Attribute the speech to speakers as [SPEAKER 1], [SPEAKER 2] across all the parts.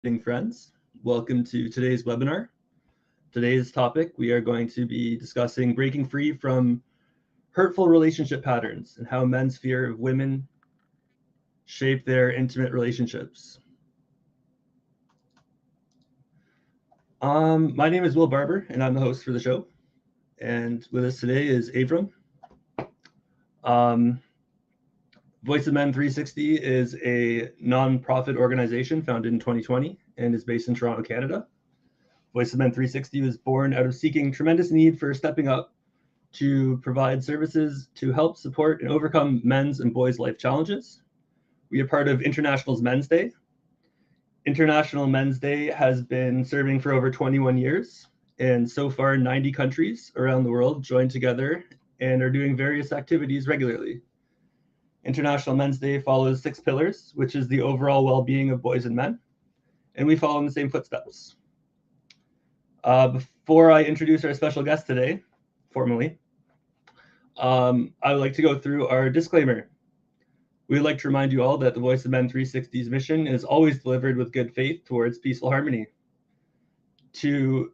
[SPEAKER 1] friends. Welcome to today's webinar. Today's topic, we are going to be discussing breaking free from hurtful relationship patterns and how men's fear of women shape their intimate relationships. My name is Will Barbour, and I'm the host for the show. And with us today is Avrum. Voice of Men 360 is a non-profit organization founded in 2020 and is based in Toronto, Canada. Voice of Men 360 was born out of seeking tremendous need for stepping up to provide services to help support and overcome men's and boys' life challenges. We are part of International Men's Day. International Men's Day has been serving for over 21 years, and so far 90 countries around the world joined together and are doing various activities regularly. International Men's Day follows 6 pillars, which is the overall well-being of boys and men, and we follow in the same footsteps. Before I introduce our special guest today, formally, I would like to go through our disclaimer. We would like to remind you all that the Voice of Men 360's mission is always delivered with good faith towards peaceful harmony. The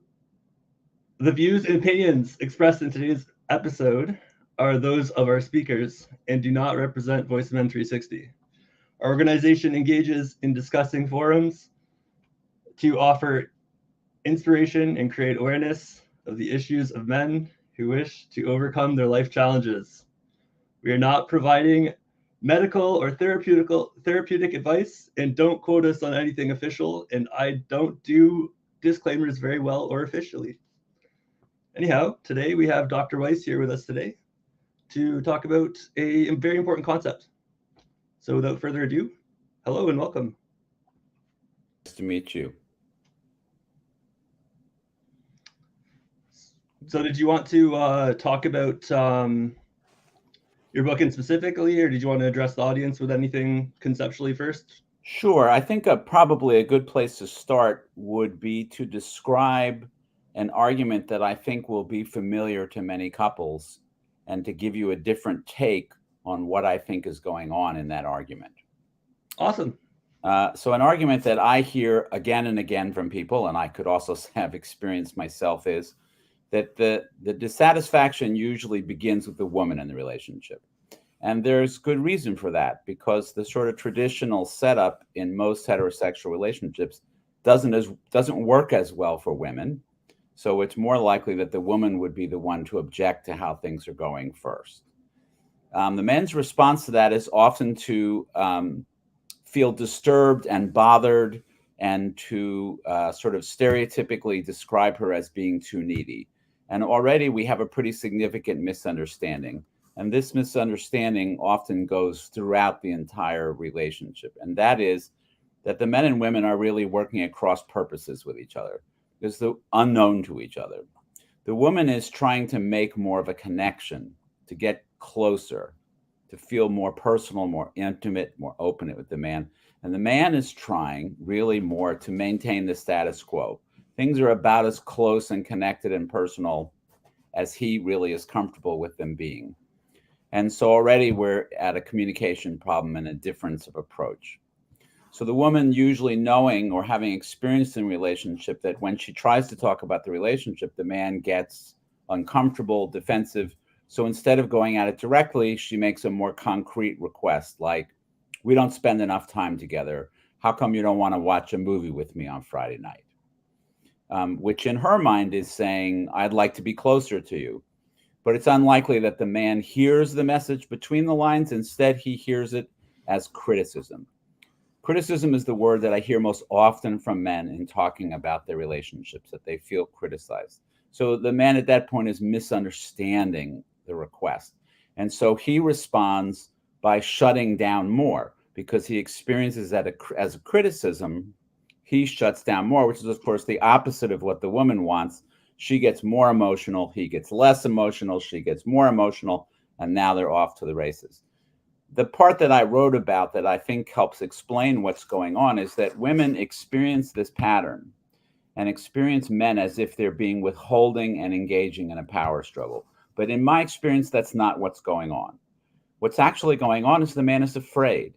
[SPEAKER 1] views and opinions expressed in today's episode are those of our speakers and do not represent Voice of Men 360. Our organization engages in discussing forums to offer inspiration and create awareness of the issues of men who wish to overcome their life challenges. We are not providing medical or therapeutic advice, and don't quote us on anything official, and I don't do disclaimers very well or officially. Anyhow, today we have Dr. Weiss here with us today to talk about a very important concept. So without further ado, hello and welcome.
[SPEAKER 2] Nice to meet you.
[SPEAKER 1] So did you want to talk about your book in specifically, or did you want to address the audience with anything conceptually first?
[SPEAKER 2] Sure. I think probably a good place to start would be to describe an argument that I think will be familiar to many couples and to give you a different take on what I think is going on in that argument.
[SPEAKER 1] Awesome.
[SPEAKER 2] So an argument that I hear again and again from people, and I could also have experienced myself, is that the dissatisfaction usually begins with the woman in the relationship. And there's good reason for that, because the sort of traditional setup in most heterosexual relationships doesn't work as well for women. So it's more likely that the woman would be the one to object to how things are going first. The men's response to that is often to feel disturbed and bothered and to sort of stereotypically describe her as being too needy. And already we have a pretty significant misunderstanding. And this misunderstanding often goes throughout the entire relationship. And that is that the men and women are really working at cross purposes with each other. Is the unknown to each other. The woman is trying to make more of a connection, to get closer, to feel more personal, more intimate, more open with the man. And the man is trying really more to maintain the status quo. Things are about as close and connected and personal as he really is comfortable with them being. And so already we're at a communication problem and a difference of approach. So the woman, usually knowing or having experienced in relationship that when she tries to talk about the relationship, the man gets uncomfortable, defensive. So instead of going at it directly, she makes a more concrete request, like, we don't spend enough time together. How come you don't want to watch a movie with me on Friday night? Which in her mind is saying, I'd like to be closer to you. But it's unlikely that the man hears the message between the lines. Instead, he hears it as criticism. Criticism is the word that I hear most often from men in talking about their relationships, that they feel criticized. So the man at that point is misunderstanding the request. And so he responds by shutting down more, because he experiences that as a criticism. He shuts down more, which is, of course, the opposite of what the woman wants. She gets more emotional. He gets less emotional. She gets more emotional. And now they're off to the races. The part that I wrote about that I think helps explain what's going on is that women experience this pattern and experience men as if they're being withholding and engaging in a power struggle. But in my experience, that's not what's going on. What's actually going on is the man is afraid.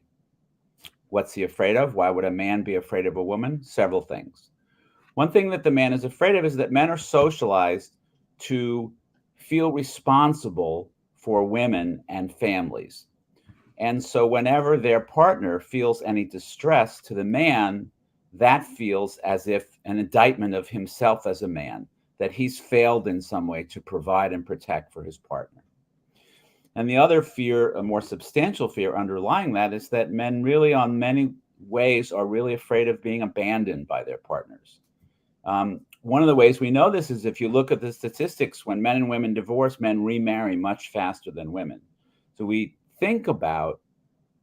[SPEAKER 2] What's he afraid of? Why would a man be afraid of a woman? Several things. One thing that the man is afraid of is that men are socialized to feel responsible for women and families. And so whenever their partner feels any distress to the man, that feels as if an indictment of himself as a man, that he's failed in some way to provide and protect for his partner. And the other fear, a more substantial fear underlying that, is that men really, on many ways, are really afraid of being abandoned by their partners. One of the ways we know this is if you look at the statistics, when men and women divorce, men remarry much faster than women. So we think about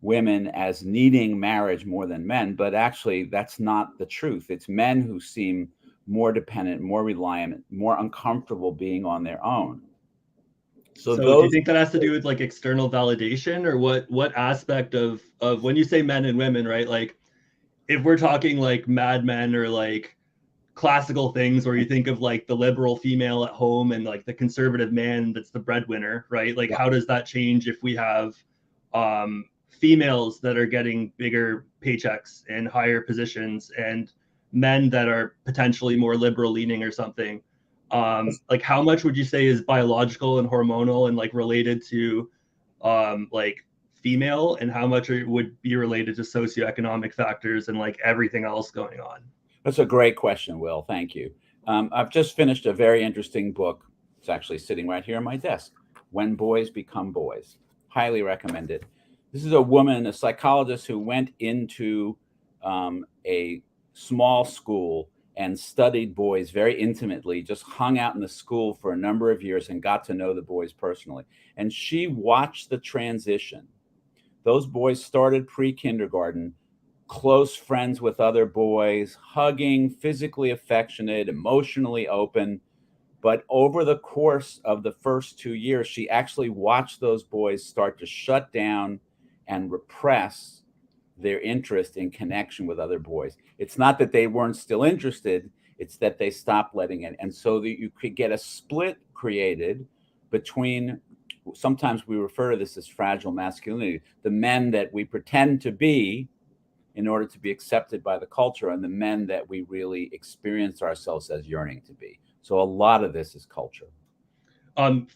[SPEAKER 2] women as needing marriage more than men, but actually that's not the truth. It's men who seem more dependent, more reliant, more uncomfortable being on their own.
[SPEAKER 1] So do you think that has to do with like external validation, or what aspect of when you say men and women, right? Like if we're talking like Mad Men or like classical things where you think of like the liberal female at home and like the conservative man that's the breadwinner, right? Like how does that change if we have females that are getting bigger paychecks and higher positions and men that are potentially more liberal leaning or something? Like how much would you say is biological and hormonal and like related to like female, and how much would be related to socioeconomic factors and like everything else going on?
[SPEAKER 2] That's a great question, Will. Thank you. I've just finished a very interesting book. It's actually sitting right here on my desk. When Boys Become Boys. Highly recommend it. This is a woman, a psychologist, who went into a small school and studied boys very intimately, just hung out in the school for a number of years and got to know the boys personally. And she watched the transition. Those boys started pre-kindergarten, close friends with other boys, hugging, physically affectionate, emotionally open. But over the course of the first 2 years, she actually watched those boys start to shut down and repress their interest in connection with other boys. It's not that they weren't still interested, it's that they stopped letting it. And so that you could get a split created between, sometimes we refer to this as fragile masculinity, the men that we pretend to be in order to be accepted by the culture, and the men that we really experience ourselves as yearning to be. So a lot of this is culture.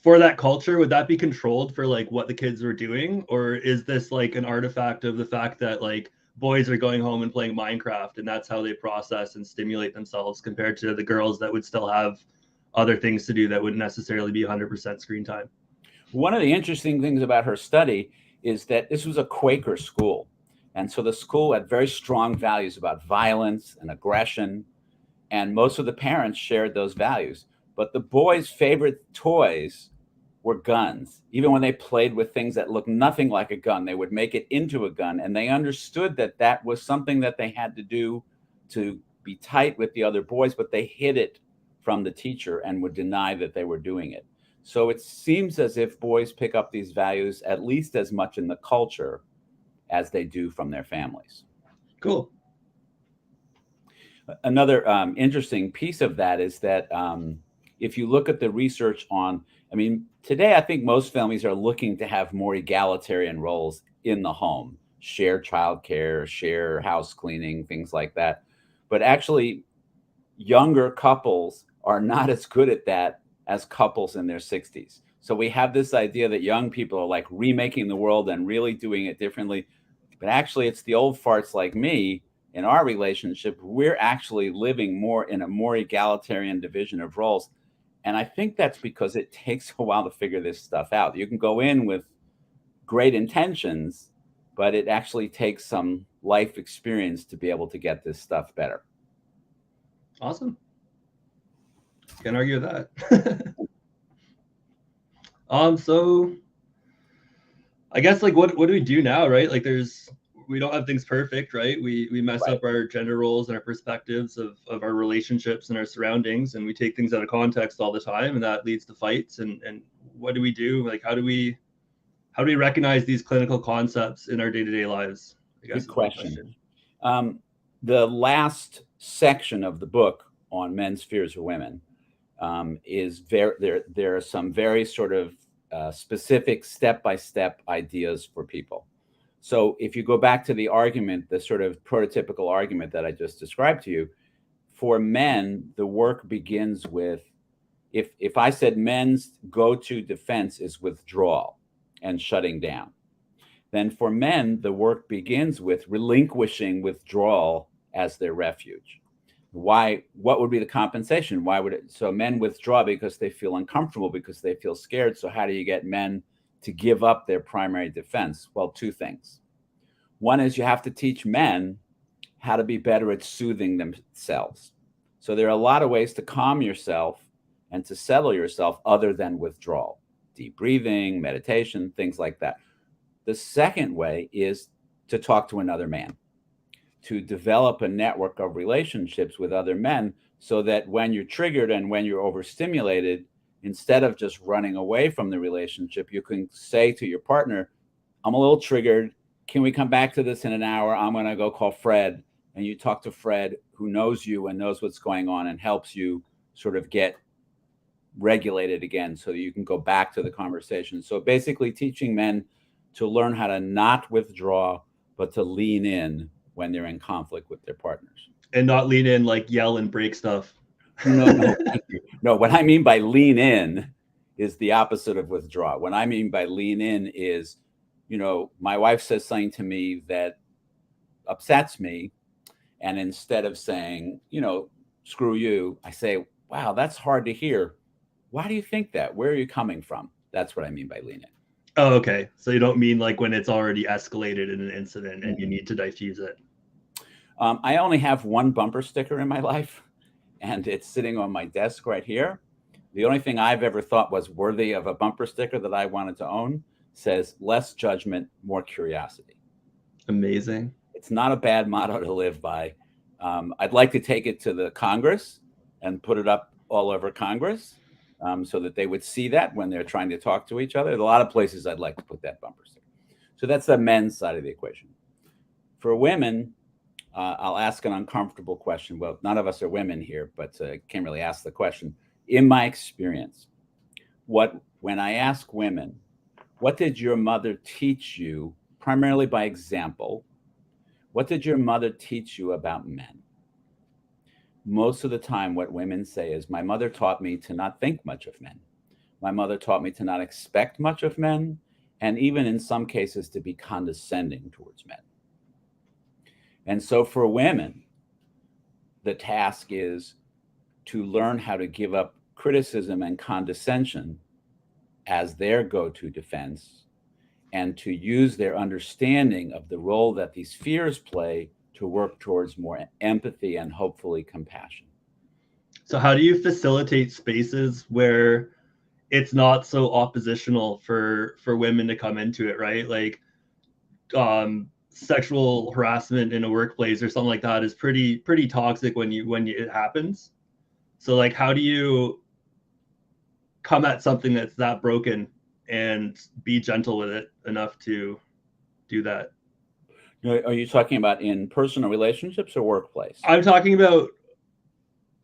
[SPEAKER 1] For that culture, would that be controlled for like what the kids were doing, or is this like an artifact of the fact that like boys are going home and playing Minecraft and that's how they process and stimulate themselves compared to the girls that would still have other things to do that wouldn't necessarily be 100% screen time?
[SPEAKER 2] One of the interesting things about her study is that this was a Quaker school. And so the school had very strong values about violence and aggression. And most of the parents shared those values. But the boys' favorite toys were guns. Even when they played with things that looked nothing like a gun, they would make it into a gun. And they understood that that was something that they had to do to be tight with the other boys, but they hid it from the teacher and would deny that they were doing it. So it seems as if boys pick up these values at least as much in the culture as they do from their families.
[SPEAKER 1] Cool.
[SPEAKER 2] Another interesting piece of that is that if you look at the research on, I mean, today I think most families are looking to have more egalitarian roles in the home, share childcare, share house cleaning, things like that. But actually, younger couples are not as good at that as couples in their 60s. So we have this idea that young people are like remaking the world and really doing it differently. But actually, it's the old farts like me. In our relationship, we're actually living more in a more egalitarian division of roles. And I think that's because it takes a while to figure this stuff out. You can go in with great intentions, but it actually takes some life experience to be able to get this stuff better.
[SPEAKER 1] Awesome. Can't argue with that. So I guess like what do we do now, right? Like we don't have things perfect, right? We mess up our gender roles and our perspectives of our relationships and our surroundings, and we take things out of context all the time, and that leads to fights. And what do we do? Like how do we recognize these clinical concepts in our day-to-day lives? I guess.
[SPEAKER 2] Good question. The last section of the book on men's fears of women is there are some very sort of specific step-by-step ideas for people. So if you go back to the argument, the sort of prototypical argument that I just described to you, for men, the work begins with, if I said men's go-to defense is withdrawal and shutting down, then for men, the work begins with relinquishing withdrawal as their refuge. Why? What would be the compensation? Why would it? So men withdraw because they feel uncomfortable, because they feel scared. So how do you get men to give up their primary defense? Well, two things. One is you have to teach men how to be better at soothing themselves. So there are a lot of ways to calm yourself and to settle yourself other than withdrawal, deep breathing, meditation, things like that. The second way is to talk to another man, to develop a network of relationships with other men, so that when you're triggered and when you're overstimulated, instead of just running away from the relationship, you can say to your partner, I'm a little triggered. Can we come back to this in an hour? I'm going to go call Fred. And you talk to Fred, who knows you and knows what's going on and helps you sort of get regulated again so that you can go back to the conversation. So basically teaching men to learn how to not withdraw, but to lean in when they're in conflict with their partners.
[SPEAKER 1] And not lean in, like yell and break stuff.
[SPEAKER 2] No, thank you. No, what I mean by lean in is the opposite of withdraw. What I mean by lean in is, my wife says something to me that upsets me. And instead of saying, screw you, I say, wow, that's hard to hear. Why do you think that? Where are you coming from? That's what I mean by lean in.
[SPEAKER 1] Oh, okay. So you don't mean like when it's already escalated in an incident and you need to diffuse it.
[SPEAKER 2] I only have one bumper sticker in my life, and it's sitting on my desk right here. The only thing I've ever thought was worthy of a bumper sticker that I wanted to own says less judgment, more curiosity.
[SPEAKER 1] Amazing.
[SPEAKER 2] It's not a bad motto to live by. I'd like to take it to the Congress and put it up all over Congress so that they would see that when they're trying to talk to each other. There's a lot of places I'd like to put that bumper sticker. So that's the men's side of the equation. For women, I'll ask an uncomfortable question. Well, none of us are women here, but can't really ask the question. In my experience, when I ask women, what did your mother teach you, primarily by example, what did your mother teach you about men? Most of the time, what women say is, my mother taught me to not think much of men. My mother taught me to not expect much of men, and even in some cases to be condescending towards men. And so for women, the task is to learn how to give up criticism and condescension as their go-to defense, and to use their understanding of the role that these fears play to work towards more empathy and hopefully compassion.
[SPEAKER 1] So how do you facilitate spaces where it's not so oppositional for women to come into it, right? Like sexual harassment in a workplace or something like that is pretty toxic when it happens. So like, how do you come at something that's that broken and be gentle with it enough to do that?
[SPEAKER 2] Are you talking about in personal relationships or workplace?
[SPEAKER 1] I'm talking about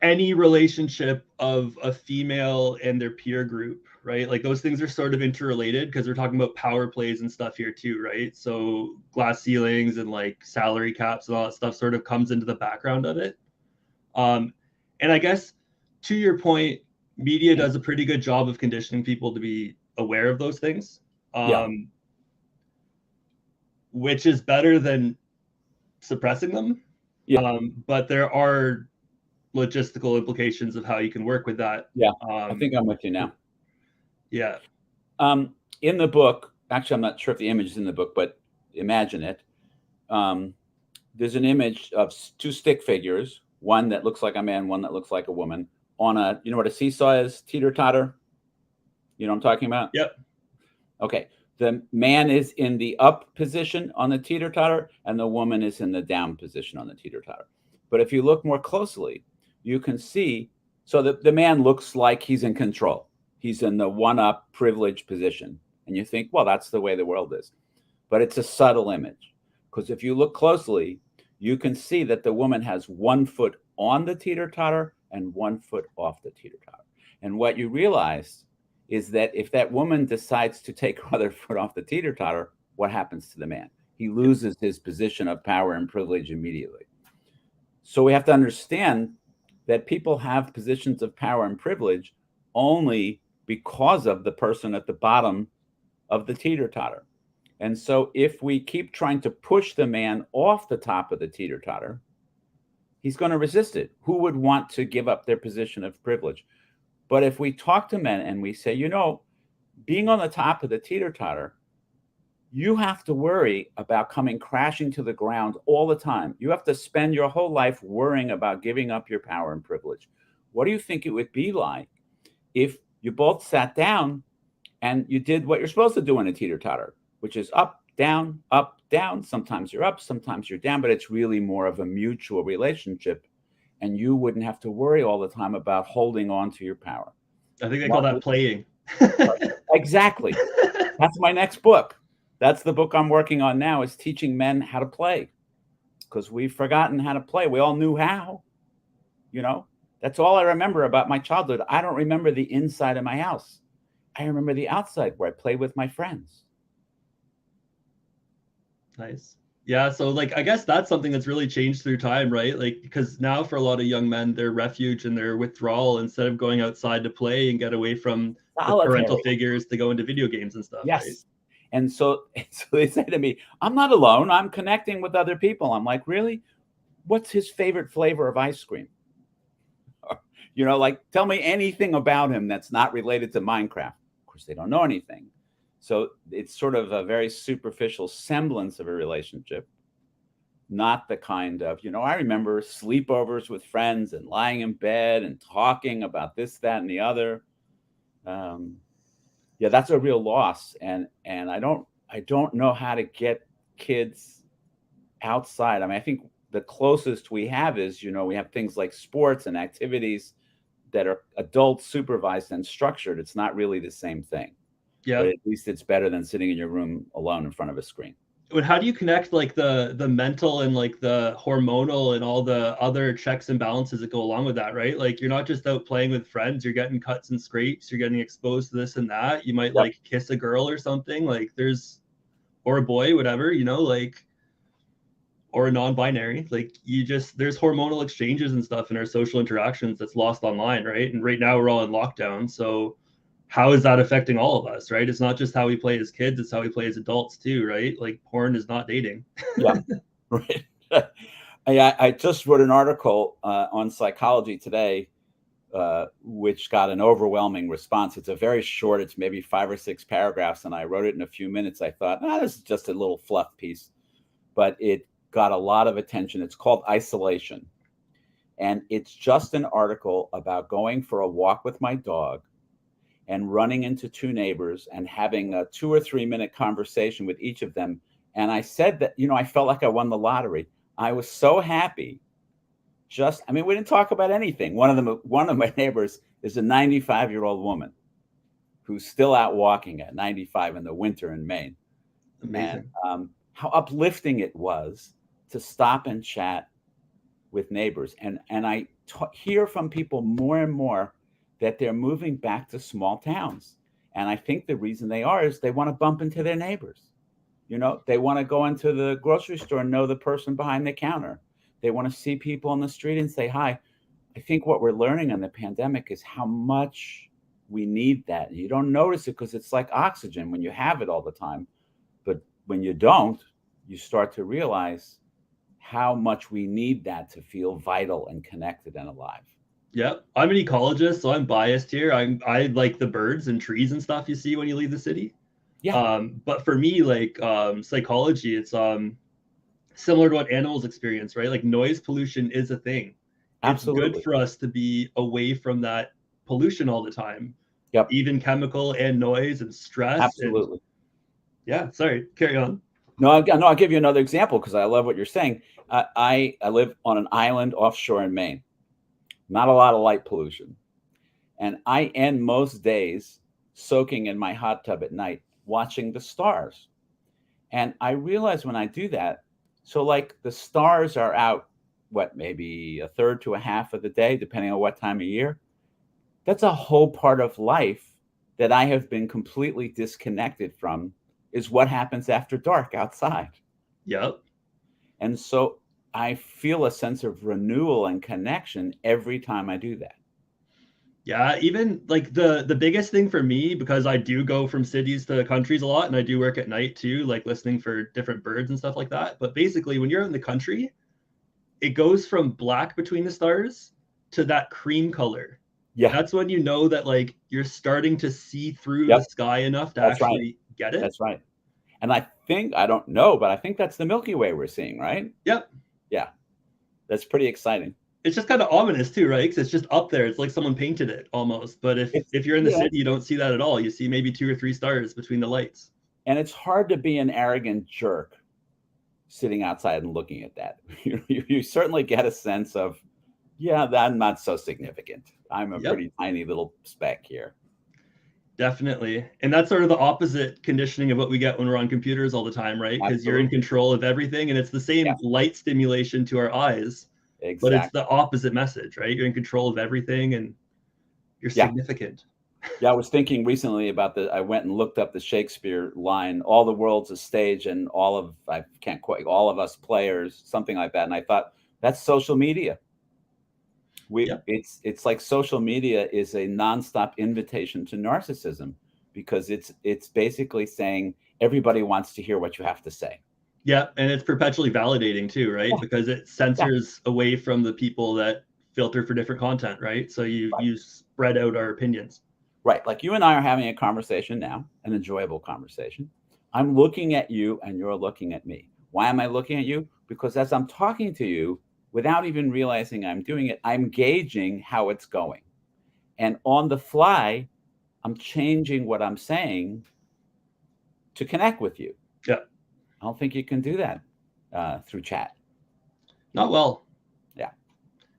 [SPEAKER 1] any relationship of a female and their peer group, right? Like those things are sort of interrelated because we're talking about power plays and stuff here too, right? So glass ceilings and like salary caps and all that stuff sort of comes into the background of it. And I guess to your point, media does a pretty good job of conditioning people to be aware of those things, which is better than suppressing them. But there are logistical implications of how you can work with that.
[SPEAKER 2] I think I'm with you now.
[SPEAKER 1] Yeah.
[SPEAKER 2] In the book, actually, I'm not sure if the image is in the book, but imagine it. There's an image of two stick figures, one that looks like a man, one that looks like a woman, on a, you know what a seesaw is? Teeter-totter? You know what I'm talking about?
[SPEAKER 1] Yep.
[SPEAKER 2] Okay. The man is in the up position on the teeter-totter, and the woman is in the down position on the teeter-totter. But if you look more closely, you can see, so the man looks like he's in control. He's in the one-up privileged position. And you think, well, that's the way the world is. But it's a subtle image. Because if you look closely, you can see that the woman has 1 foot on the teeter-totter and 1 foot off the teeter-totter. And what you realize is that if that woman decides to take her other foot off the teeter-totter, what happens to the man? He loses his position of power and privilege immediately. So we have to understand that people have positions of power and privilege only because of the person at the bottom of the teeter-totter. And so if we keep trying to push the man off the top of the teeter-totter, he's going to resist it. Who would want to give up their position of privilege? But if we talk to men and we say, being on the top of the teeter-totter, you have to worry about coming crashing to the ground all the time. You have to spend your whole life worrying about giving up your power and privilege. What do you think it would be like if you both sat down and you did what you're supposed to do in a teeter-totter, which is up, down, up, down. Sometimes you're up, sometimes you're down, but it's really more of a mutual relationship. And you wouldn't have to worry all the time about holding on to your power.
[SPEAKER 1] I think they call that playing.
[SPEAKER 2] Exactly. That's my next book. That's the book I'm working on now, is teaching men how to play, because we've forgotten how to play. We all knew how, that's all I remember about my childhood. I don't remember the inside of my house. I remember the outside where I played with my friends.
[SPEAKER 1] Nice. Yeah. So I guess that's something that's really changed through time, right? Because now for a lot of young men, their refuge and their withdrawal, instead of going outside to play and get away from the parental figures, to go into video games and stuff.
[SPEAKER 2] Yes.
[SPEAKER 1] Right?
[SPEAKER 2] And so they say to me, I'm not alone. I'm connecting with other people. I'm like, really? What's his favorite flavor of ice cream? Tell me anything about him that's not related to Minecraft. Of course, they don't know anything. So it's sort of a very superficial semblance of a relationship, not the kind of, I remember sleepovers with friends and lying in bed and talking about this, that, and the other. Yeah, that's a real loss. And I don't know how to get kids outside. I mean, I think the closest we have is, we have things like sports and activities that are adult supervised and structured. It's not really the same thing. Yeah. But at least it's better than sitting in your room alone in front of a screen.
[SPEAKER 1] But how do you connect the mental and the hormonal and all the other checks and balances that go along with that, right? You're not just out playing with friends, you're getting cuts and scrapes, you're getting exposed to this and that. You might kiss a girl or something, or a boy, whatever, or a non-binary. There's hormonal exchanges and stuff in our social interactions that's lost online, right? And right now we're all in lockdown. So how is that affecting all of us, right? It's not just how we play as kids, it's how we play as adults too, right? Porn is not dating.
[SPEAKER 2] Yeah, right. I just wrote an article on Psychology Today, which got an overwhelming response. It's a very short, it's maybe 5 or 6 paragraphs, and I wrote it in a few minutes. I thought, this is just a little fluff piece, but it got a lot of attention. It's called Isolation. And it's just an article about going for a walk with my dog and running into 2 neighbors and having a 2 or 3 minute conversation with each of them. And I said that, I felt like I won the lottery. I was so happy. We didn't talk about anything. One of my neighbors is a 95-year-old woman who's still out walking at 95 in the winter in Maine.
[SPEAKER 1] Amazing.
[SPEAKER 2] And how uplifting it was to stop and chat with neighbors. And I hear from people more and more that they're moving back to small towns. And I think the reason they are is they want to bump into their neighbors. They want to go into the grocery store and know the person behind the counter. They want to see people on the street and say hi. I think what we're learning in the pandemic is how much we need that. You don't notice it because it's like oxygen when you have it all the time. But when you don't, you start to realize how much we need that to feel vital and connected and alive.
[SPEAKER 1] Yep. I'm an ecologist, so I'm biased here. I like the birds and trees and stuff you see when you leave the city.
[SPEAKER 2] Yeah.
[SPEAKER 1] But for me, psychology, it's similar to what animals experience, right? Noise pollution is a thing.
[SPEAKER 2] Absolutely.
[SPEAKER 1] It's good for us to be away from that pollution all the time.
[SPEAKER 2] Yep.
[SPEAKER 1] Even chemical and noise and stress.
[SPEAKER 2] Absolutely.
[SPEAKER 1] Yeah. Sorry. Carry on.
[SPEAKER 2] No, I'll give you another example because I love what you're saying. I live on an island offshore in Maine. Not a lot of light pollution. And I end most days soaking in my hot tub at night, watching the stars. And I realize when I do that, so the stars are out, maybe a third to a half of the day, depending on what time of year. That's a whole part of life that I have been completely disconnected from, is what happens after dark outside. Yep. And so I feel a sense of renewal and connection every time I do that.
[SPEAKER 1] Yeah, even like the biggest thing for me, because I do go from cities to countries a lot and I do work at night too, like listening for different birds and stuff like that. But basically when you're in the country, it goes from black between the stars to that cream color.
[SPEAKER 2] Yeah.
[SPEAKER 1] That's when you know that like you're starting to see through the sky enough to actually get it.
[SPEAKER 2] That's right. And I think, I don't know, but I think that's the Milky Way we're seeing, right?
[SPEAKER 1] Yep.
[SPEAKER 2] Yeah. That's pretty exciting.
[SPEAKER 1] It's just kind of ominous too, right? Because it's just up there. It's like someone painted it almost. But if you're in the city, you don't see that at all. You see maybe 2 or 3 stars between the lights.
[SPEAKER 2] And it's hard to be an arrogant jerk sitting outside and looking at that. You certainly get a sense of, yeah, I'm not so significant. I'm a pretty tiny little speck here.
[SPEAKER 1] Definitely. And that's sort of the opposite conditioning of what we get when we're on computers all the time, right? Because you're in control of everything and it's the same light stimulation to our eyes. Exactly. But it's the opposite message, right? You're in control of everything and you're significant.
[SPEAKER 2] Yeah, I was thinking recently about I went and looked up the Shakespeare line, all the world's a stage and I can't quite, all of us players, something like that. And I thought, that's social media. It's like social media is a nonstop invitation to narcissism because it's basically saying everybody wants to hear what you have to say.
[SPEAKER 1] Yeah, and it's perpetually validating too, right? Because it censors away from the people that filter for different content, right? So you spread out our opinions.
[SPEAKER 2] Right, like you and I are having a conversation now, an enjoyable conversation. I'm looking at you and you're looking at me. Why am I looking at you? Because as I'm talking to you, without even realizing I'm doing it, I'm gauging how it's going. And on the fly, I'm changing what I'm saying to connect with you.
[SPEAKER 1] Yeah.
[SPEAKER 2] I don't think you can do that through chat.
[SPEAKER 1] Not well.
[SPEAKER 2] Yeah.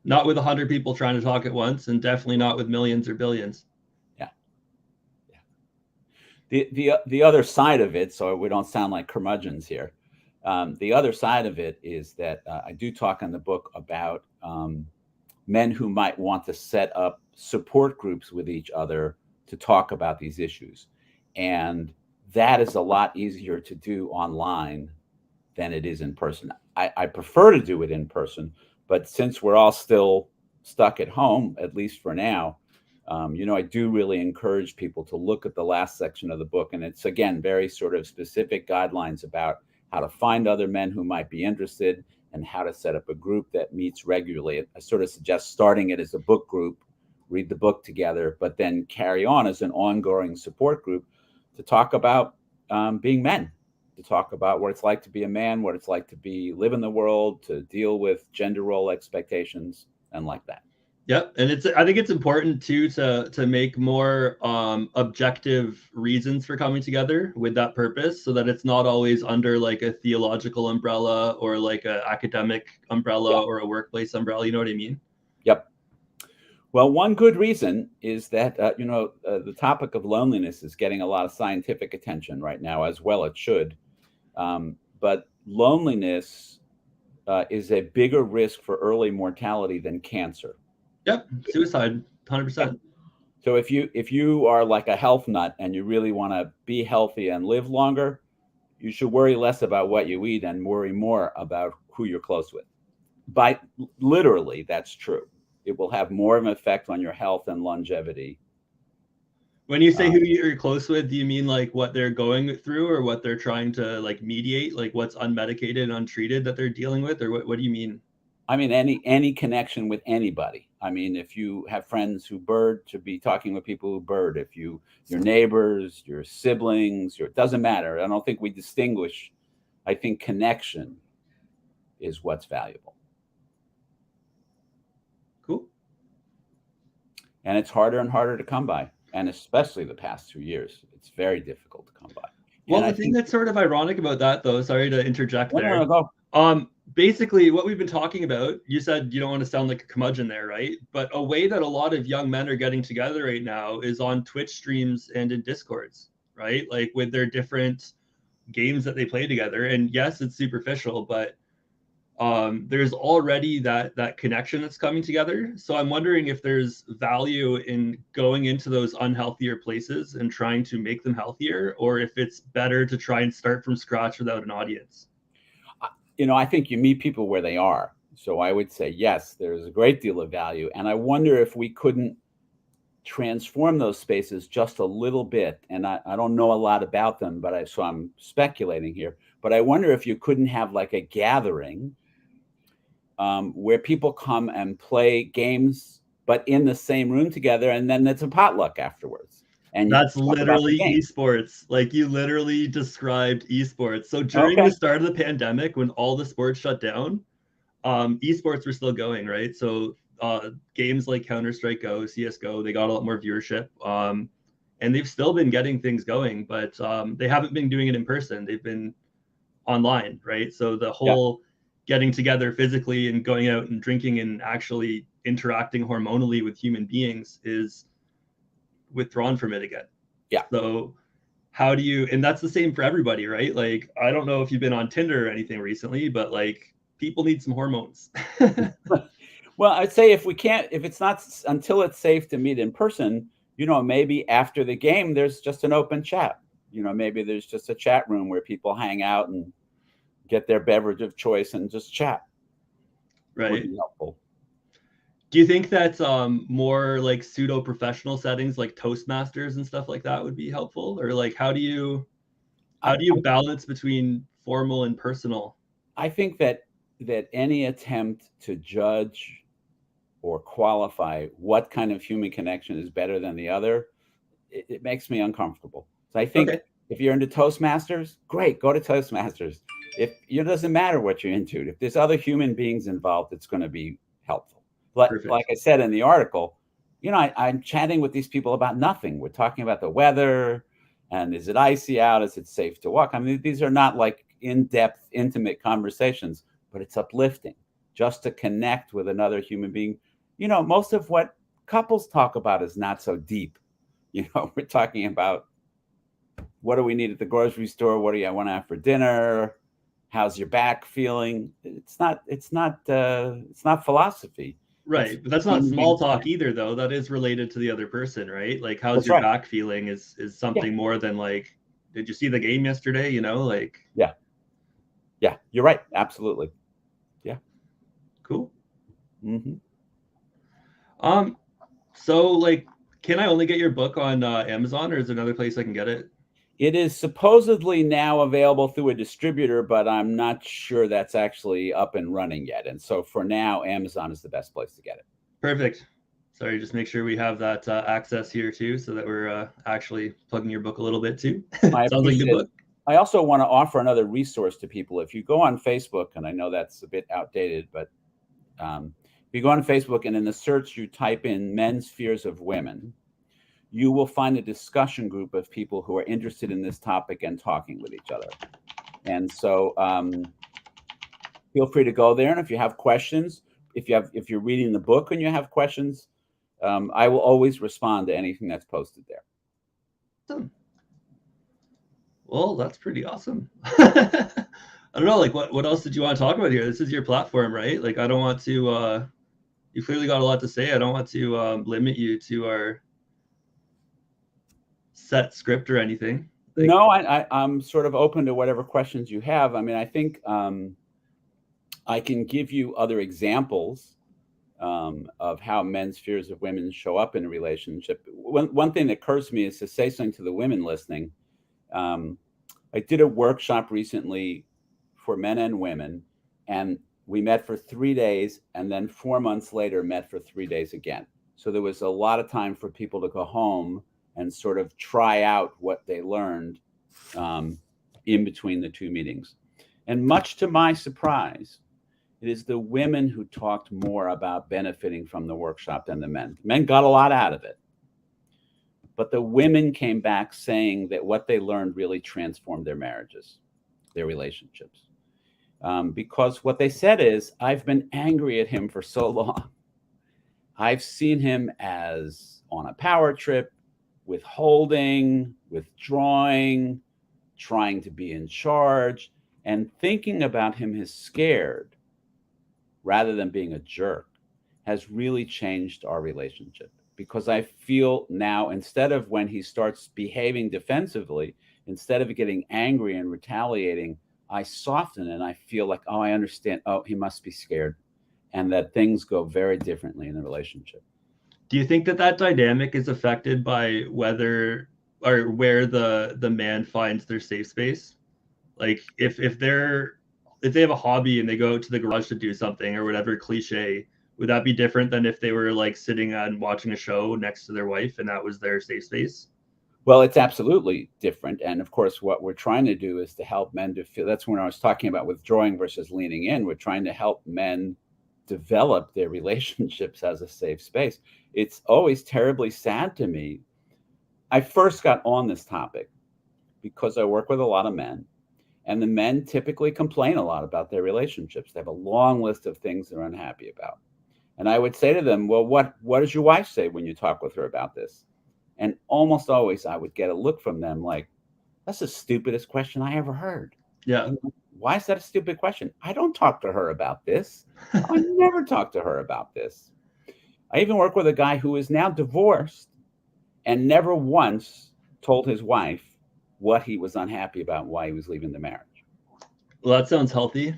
[SPEAKER 1] Not with 100 people trying to talk at once, and definitely not with millions or billions.
[SPEAKER 2] Yeah. Yeah. The other side of it, so we don't sound like curmudgeons here, the other side of it is that I do talk in the book about men who might want to set up support groups with each other to talk about these issues. And that is a lot easier to do online than it is in person. I prefer to do it in person, but since we're all still stuck at home, at least for now, I do really encourage people to look at the last section of the book. And it's, again, very sort of specific guidelines about how to find other men who might be interested and how to set up a group that meets regularly. I sort of suggest starting it as a book group, read the book together, but then carry on as an ongoing support group to talk about being men, to talk about what it's like to be a man, what it's like to live in the world, to deal with gender role expectations and like that.
[SPEAKER 1] Yep. And I think it's important too to make more objective reasons for coming together with that purpose, so that it's not always under like a theological umbrella or like an academic umbrella or a workplace umbrella. You know what I mean?
[SPEAKER 2] Yep. Well, one good reason is that, the topic of loneliness is getting a lot of scientific attention right now, as well it should. But loneliness is a bigger risk for early mortality than cancer.
[SPEAKER 1] Yep. Suicide, 100%.
[SPEAKER 2] So if you are like a health nut and you really want to be healthy and live longer, you should worry less about what you eat and worry more about who you're close with. Literally, that's true. It will have more of an effect on your health and longevity.
[SPEAKER 1] When you say who you're close with, do you mean like what they're going through or what they're trying to like mediate, like what's unmedicated and untreated that they're dealing with, or what do you mean?
[SPEAKER 2] I mean, any connection with anybody. I mean, if you have friends who bird, to be talking with people who bird. If your neighbors, your siblings, it doesn't matter. I don't think we distinguish. I think connection is what's valuable.
[SPEAKER 1] Cool.
[SPEAKER 2] And it's harder and harder to come by. And especially the past 2 years, it's very difficult to come by.
[SPEAKER 1] Well, the thing that's sort of ironic about that, though, sorry to interject there.
[SPEAKER 2] No.
[SPEAKER 1] Basically, what we've been talking about, you said you don't want to sound like a curmudgeon there, right? But a way that a lot of young men are getting together right now is on Twitch streams and in Discords, right? Like with their different games that they play together. And yes, it's superficial, but there's already that connection that's coming together. So I'm wondering if there's value in going into those unhealthier places and trying to make them healthier, or if it's better to try and start from scratch without an audience.
[SPEAKER 2] I think you meet people where they are. So I would say, yes, there's a great deal of value. And I wonder if we couldn't transform those spaces just a little bit. And I don't know a lot about them, but so I'm speculating here. But I wonder if you couldn't have like a gathering where people come and play games, but in the same room together, and then it's a potluck afterwards. And you
[SPEAKER 1] That's
[SPEAKER 2] talk about the
[SPEAKER 1] literally
[SPEAKER 2] game.
[SPEAKER 1] esports. Like you literally described esports. So during the start of the pandemic, when all the sports shut down, esports were still going, right? So games like Counter-Strike Go, CSGO, they got a lot more viewership. And they've still been getting things going, but they haven't been doing it in person. They've been online, right? So the whole getting together physically and going out and drinking and actually interacting hormonally with human beings is withdrawn from it again.
[SPEAKER 2] Yeah.
[SPEAKER 1] So how do you, and that's the same for everybody, right? Like, I don't know if you've been on Tinder or anything recently, but like people need some hormones.
[SPEAKER 2] Well, I'd say if it's not until it's safe to meet in person, maybe after the game, there's just an open chat. Maybe there's just a chat room where people hang out and get their beverage of choice and just chat.
[SPEAKER 1] Right.
[SPEAKER 2] Would be helpful.
[SPEAKER 1] Do you think that more like pseudo professional settings like Toastmasters and stuff like that would be helpful? Or like how do you balance between formal and personal?
[SPEAKER 2] I think that any attempt to judge or qualify what kind of human connection is better than the other, it makes me uncomfortable. So I think if you're into Toastmasters, great, go to Toastmasters. If it doesn't matter what you're into, if there's other human beings involved, it's going to be helpful. But like I said in the article, I'm chatting with these people about nothing. We're talking about the weather and is it icy out? Is it safe to walk? I mean, these are not like in-depth, intimate conversations, but it's uplifting just to connect with another human being. Most of what couples talk about is not so deep. We're talking about what do we need at the grocery store? What do you want to have for dinner? How's your back feeling? It's not philosophy.
[SPEAKER 1] Right. But that's not small talk either, though. That is related to the other person, right? Like, how's your back feeling is something more than like, did you see the game yesterday? Like.
[SPEAKER 2] Yeah, you're right. Absolutely. Yeah.
[SPEAKER 1] Cool.
[SPEAKER 2] Mm-hmm.
[SPEAKER 1] So like, can I only get your book on Amazon, or is there another place I can get it?
[SPEAKER 2] It is supposedly now available through a distributor, but I'm not sure that's actually up and running yet. And so for now, Amazon is the best place to get it.
[SPEAKER 1] Perfect. Sorry, just make sure we have that access here too, so that we're actually plugging your book a little bit too. Sounds like a good book.
[SPEAKER 2] I also want to offer another resource to people. If you go on Facebook, and I know that's a bit outdated, but if you go on Facebook and in the search you type in men's fears of women, you will find a discussion group of people who are interested in this topic and talking with each other. And so feel free to go there. And if you have questions, if you're reading the book and you have questions, I will always respond to anything that's posted there.
[SPEAKER 1] Awesome. Well, that's pretty awesome. I don't know, like what else did you want to talk about here? This is your platform, right? Like I don't want to you clearly got a lot to say. I don't want to limit you to our set script or anything.
[SPEAKER 2] Like, no, I'm sort of open to whatever questions you have. I mean, I think I can give you other examples of how men's fears of women show up in a relationship. One thing that occurs to me is to say something to the women listening. I did a workshop recently for men and women, and we met for 3 days, and then 4 months later met for 3 days again. So there was a lot of time for people to go home and sort of try out what they learned in between the two meetings. And much to my surprise, it is the women who talked more about benefiting from the workshop than the men. Men got a lot out of it. But the women came back saying that what they learned really transformed their marriages, their relationships. Because what they said is, I've been angry at him for so long. I've seen him as on a power trip, withholding, withdrawing, trying to be in charge, and thinking about him as scared rather than being a jerk has really changed our relationship. Because I feel now, instead of when he starts behaving defensively, instead of getting angry and retaliating, I soften and I feel like, oh, I understand. Oh, he must be scared. And that things go very differently in the relationship.
[SPEAKER 1] Do you think that that dynamic is affected by whether or where the man finds their safe space? Like if they have a hobby and they go out to the garage to do something or whatever cliche, would that be different than if they were like sitting and watching a show next to their wife and that was their safe space?
[SPEAKER 2] Well, it's absolutely different. And of course, what we're trying to do is to help men to feel. That's when I was talking about withdrawing versus leaning in. We're trying to help men develop their relationships as a safe space. It's always terribly sad to me. I first got on this topic because I work with a lot of men, and the men typically complain a lot about their relationships. They have a long list of things they're unhappy about. And I would say to them, well, what does your wife say when you talk with her about this? And almost always I would get a look from them like, that's the stupidest question I ever heard.
[SPEAKER 1] Yeah.
[SPEAKER 2] Why is that a stupid question? I don't talk to her about this. I never talk to her about this. I even work with a guy who is now divorced and never once told his wife what he was unhappy about and why he was leaving the marriage.
[SPEAKER 1] Well, that sounds healthy.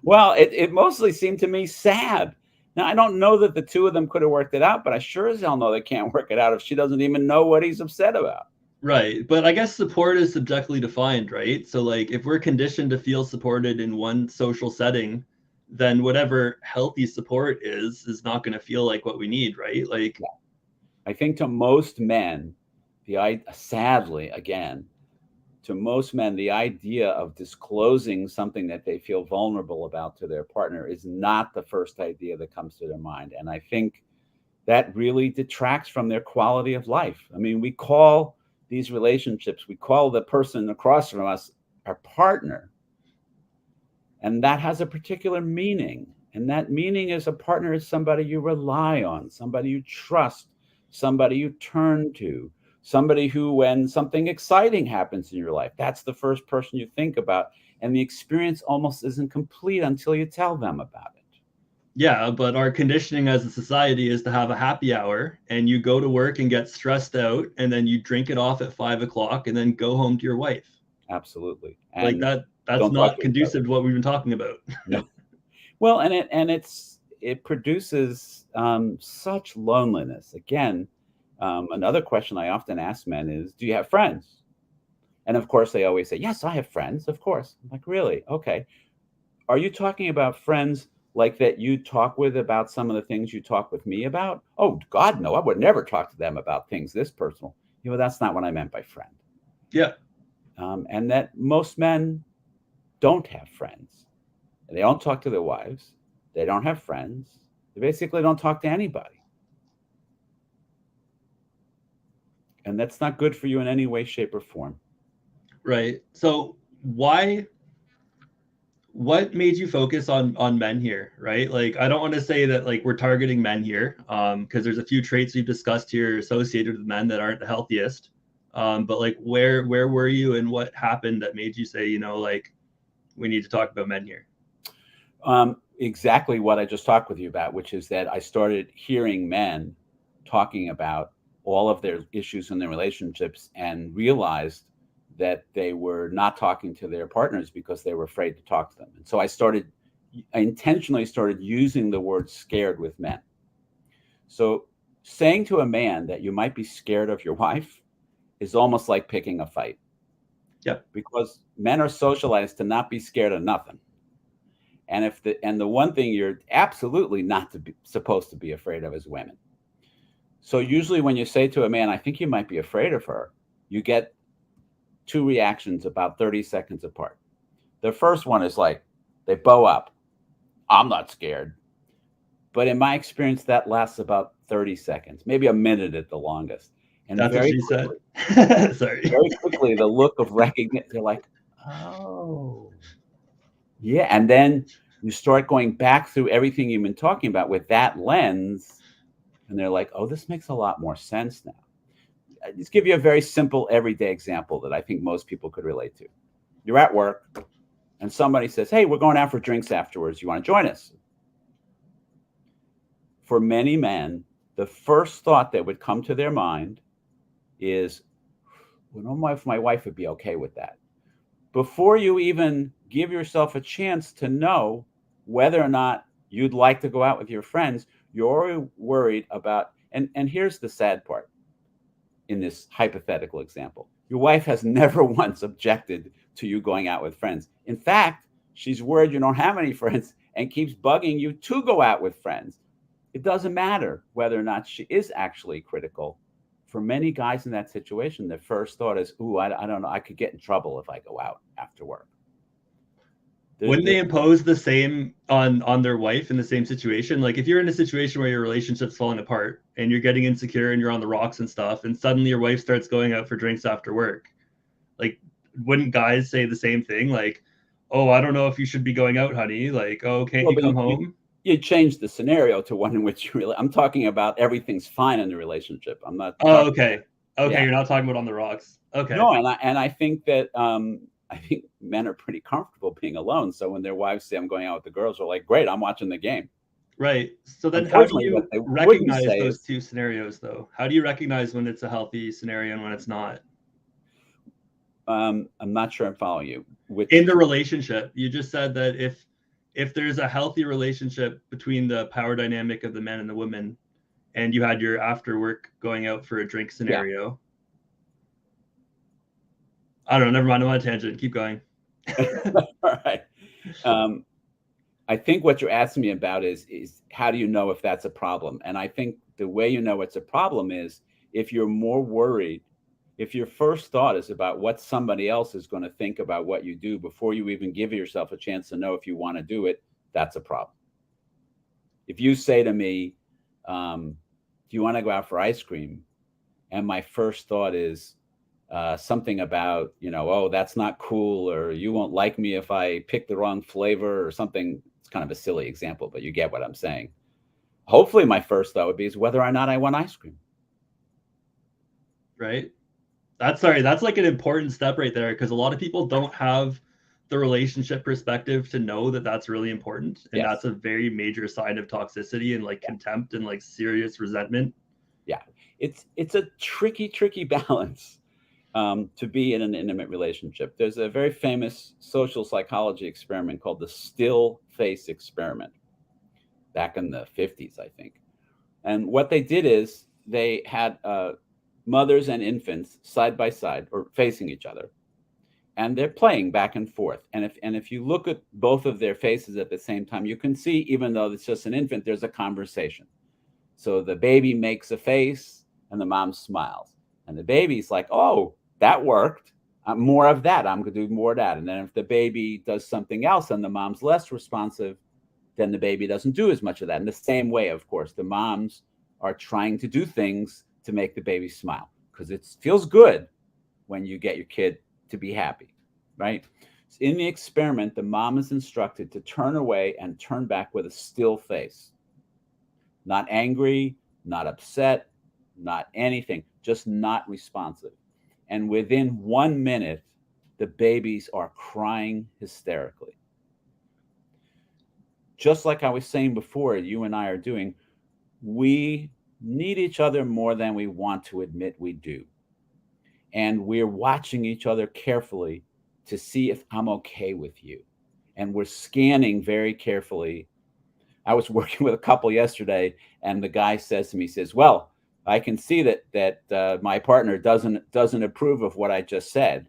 [SPEAKER 2] Well, it mostly seemed to me sad. Now, I don't know that the two of them could have worked it out, but I sure as hell know they can't work it out if she doesn't even know what he's upset about.
[SPEAKER 1] Right. But I guess support is subjectively defined, right? So like if we're conditioned to feel supported in one social setting, then whatever healthy support is not going to feel like what we need, right? Like
[SPEAKER 2] I think to most men, sadly, again, to most men, the idea of disclosing something that they feel vulnerable about to their partner is not the first idea that comes to their mind. And I think that really detracts from their quality of life. I mean, we call these relationships, we call the person across from us our partner. And that has a particular meaning. And that meaning is a partner is somebody you rely on, somebody you trust, somebody you turn to, somebody who, when something exciting happens in your life, that's the first person you think about. And the experience almost isn't complete until you tell them about it.
[SPEAKER 1] yeah, but our conditioning as a society is to have a happy hour and you go to work and get stressed out and then you drink it off at 5 o'clock and then go home to your wife.
[SPEAKER 2] Absolutely.
[SPEAKER 1] Like
[SPEAKER 2] And
[SPEAKER 1] that's not conducive to what we've been talking about.
[SPEAKER 2] No. Well, and it produces such loneliness. Again, another question I often ask men is, do you have friends? And of course, they always say, yes, I have friends. Of course. I'm like, really? Okay. Are you talking about friends like that you talk with about some of the things you talk with me about? Oh, God, no, I would never talk to them about things this personal. That's not what I meant by friend.
[SPEAKER 1] Yeah.
[SPEAKER 2] And that most men don't have friends. They don't talk to their wives. They don't have friends. They basically don't talk to anybody. And that's not good for you in any way, shape, or form.
[SPEAKER 1] Right. So what made you focus on men here, right? Like I don't want to say that like we're targeting men here, because there's a few traits we've discussed here associated with men that aren't the healthiest. But like where were you and what happened that made you say, like we need to talk about men here?
[SPEAKER 2] Exactly what I just talked with you about, which is that I started hearing men talking about all of their issues in their relationships and realized that they were not talking to their partners because they were afraid to talk to them. And so I intentionally started using the word scared with men. So saying to a man that you might be scared of your wife is almost like picking a fight.
[SPEAKER 1] Yep.
[SPEAKER 2] Because men are socialized to not be scared of nothing. And the one thing you're absolutely not supposed to be afraid of is women. So usually when you say to a man, I think you might be afraid of her, you get two reactions about 30 seconds apart. The first one is like, they bow up. I'm not scared. But in my experience, that lasts about 30 seconds, maybe a minute at the longest. And
[SPEAKER 1] that's what she said. Sorry.
[SPEAKER 2] Very quickly, the look of recognition, they're like, oh. Yeah. And then you start going back through everything you've been talking about with that lens. And they're like, oh, this makes a lot more sense now. I'll just give you a very simple everyday example that I think most people could relate to. You're at work and somebody says, hey, we're going out for drinks afterwards. You want to join us? For many men, the first thought that would come to their mind is, well, I don't know if my wife would be okay with that. before you even give yourself a chance to know whether or not you'd like to go out with your friends, you're already worried about, and here's the sad part in this hypothetical example. Your wife has never once objected to you going out with friends. In fact, she's worried you don't have any friends and keeps bugging you to go out with friends. It doesn't matter whether or not she is actually critical. For many guys in that situation, their first thought is, ooh, I don't know, I could get in trouble if I go out after work.
[SPEAKER 1] Wouldn't they impose the same on their wife in the same situation? Like if you're in a situation where your relationship's falling apart and you're getting insecure and you're on the rocks and stuff, and suddenly your wife starts going out for drinks after work, like wouldn't guys say the same thing? Like, oh, I don't know if you should be going out, honey. Like, oh, can't you come home?
[SPEAKER 2] You change the scenario to one in which you really, I'm talking about everything's fine in the relationship. I'm not.
[SPEAKER 1] Oh, okay. Okay.
[SPEAKER 2] Yeah.
[SPEAKER 1] You're not talking about on the rocks. Okay.
[SPEAKER 2] No, and I think that, I think men are pretty comfortable being alone. So when their wives say I'm going out with the girls, they're like, great, I'm watching the game.
[SPEAKER 1] Right. So then how do you recognize those two scenarios though? How do you recognize when it's a healthy scenario and when it's not?
[SPEAKER 2] I'm not sure I'm following you.
[SPEAKER 1] In the relationship, you just said that if there's a healthy relationship between the power dynamic of the men and the women, and you had your after work going out for a drink scenario. Yeah. I don't know. Never mind. I'm on a tangent. Keep going.
[SPEAKER 2] All right. I think what you're asking me about is how do you know if that's a problem? And I think the way you know it's a problem is if you're more worried, if your first thought is about what somebody else is going to think about what you do before you even give yourself a chance to know if you want to do it, that's a problem. If you say to me, do you want to go out for ice cream? And my first thought is something about, oh, that's not cool, or you won't like me if I pick the wrong flavor or something. It's kind of a silly example, but you get what I'm saying. Hopefully my first thought would be is whether or not I want ice cream.
[SPEAKER 1] Right. That's like an important step right there, because a lot of people don't have the relationship perspective to know that that's really important. And that's a very major sign of toxicity and like contempt and like serious resentment.
[SPEAKER 2] Yeah. It's a tricky balance to be in an intimate relationship. There's a very famous social psychology experiment called the still face experiment back in the 50s, I think. And what they did is they had mothers and infants side by side or facing each other, and they're playing back and forth. And if you look at both of their faces at the same time, you can see, even though it's just an infant, there's a conversation. So the baby makes a face and the mom smiles, and the baby's like, oh, that worked. More of that. I'm going to do more of that. And then if the baby does something else and the mom's less responsive, then the baby doesn't do as much of that. In the same way, of course, the moms are trying to do things to make the baby smile, because it feels good when you get your kid to be happy, right? So in the experiment, the mom is instructed to turn away and turn back with a still face. Not angry, not upset, not anything, just not responsive. And within 1 minute, the babies are crying hysterically. Just like I was saying before, you and I are doing, we need each other more than we want to admit we do. And we're watching each other carefully to see if I'm okay with you. And we're scanning very carefully. I was working with a couple yesterday, and the guy says to me, he says, well, I can see that my partner doesn't approve of what I just said.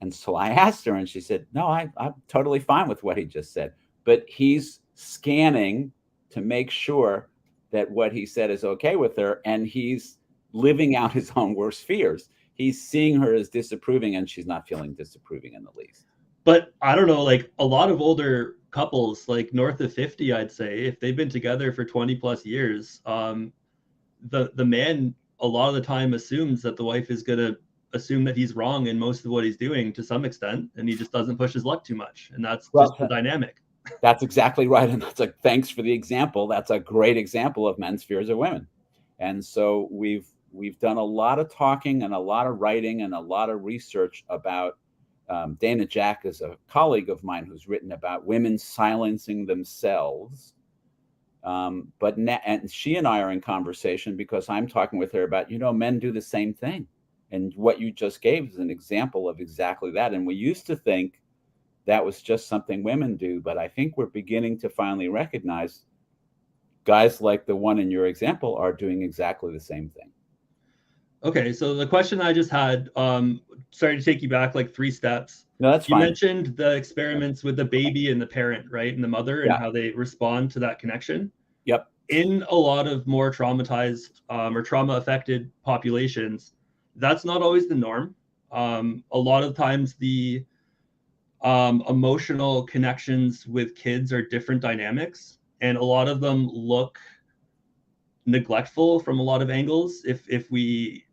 [SPEAKER 2] And so I asked her, and she said, no, I'm totally fine with what he just said. But he's scanning to make sure that what he said is okay with her, and he's living out his own worst fears. He's seeing her as disapproving, and she's not feeling disapproving in the least.
[SPEAKER 1] But I don't know, like a lot of older couples, like north of 50, I'd say, if they've been together for 20 plus years, the man a lot of the time assumes that the wife is going to assume that he's wrong in most of what he's doing to some extent, and he just doesn't push his luck too much. And that's just the dynamic.
[SPEAKER 2] That's exactly right. And that's like, thanks for the example. That's a great example of men's fears of women. And so we've done a lot of talking and a lot of writing and a lot of research about, Dana Jack is a colleague of mine who's written about women silencing themselves. And she and I are in conversation because I'm talking with her about, men do the same thing And what you just gave is an example of exactly that. And we used to think that was just something women do, but I think we're beginning to finally recognize guys like the one in your example are doing exactly the same thing.
[SPEAKER 1] Okay, so the question I just had, sorry to take you back like 3 steps.
[SPEAKER 2] No, that's
[SPEAKER 1] You
[SPEAKER 2] fine.
[SPEAKER 1] mentioned the experiments with the baby and the parent, right? And the mother, and how they respond to that connection.
[SPEAKER 2] Yep.
[SPEAKER 1] In a lot of more traumatized or trauma affected populations, that's not always the norm. A lot of times the emotional connections with kids are different dynamics, and a lot of them look neglectful from a lot of angles if we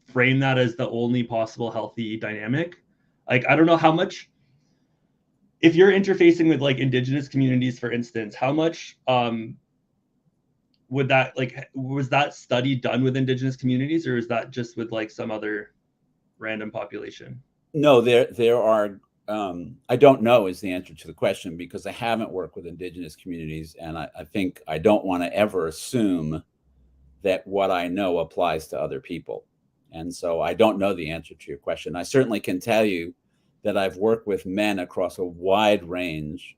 [SPEAKER 1] frame that as the only possible healthy dynamic. Like, I don't know how much, if you're interfacing with like indigenous communities, for instance, how much would that, like, was that study done with indigenous communities, or is that just with like some other random population?
[SPEAKER 2] No, there are. I don't know is the answer to the question, because I haven't worked with indigenous communities, and I think I don't want to ever assume that what I know applies to other people. And so I don't know the answer to your question. I certainly can tell you that I've worked with men across a wide range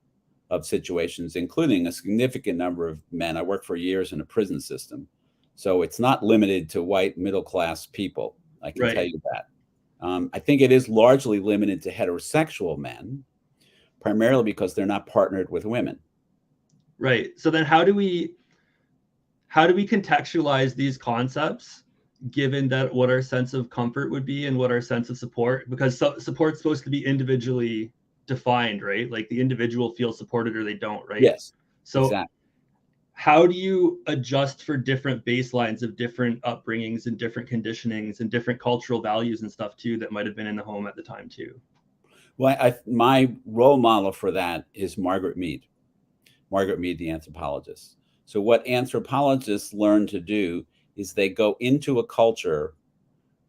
[SPEAKER 2] of situations, including a significant number of men. I worked for years in a prison system. So it's not limited to white middle-class people. I can tell you that. I think it is largely limited to heterosexual men, primarily because they're not partnered with women.
[SPEAKER 1] Right. So then how do we contextualize these concepts, given that what our sense of comfort would be and what our sense of support, because support's supposed to be individually defined, right? Like the individual feels supported or they don't, right?
[SPEAKER 2] Yes.
[SPEAKER 1] So
[SPEAKER 2] exactly.
[SPEAKER 1] How do you adjust for different baselines of different upbringings and different conditionings and different cultural values and stuff too that might have been in the home at the time too?
[SPEAKER 2] Well, my role model for that is Margaret Mead, the anthropologist. So what anthropologists learn to do is they go into a culture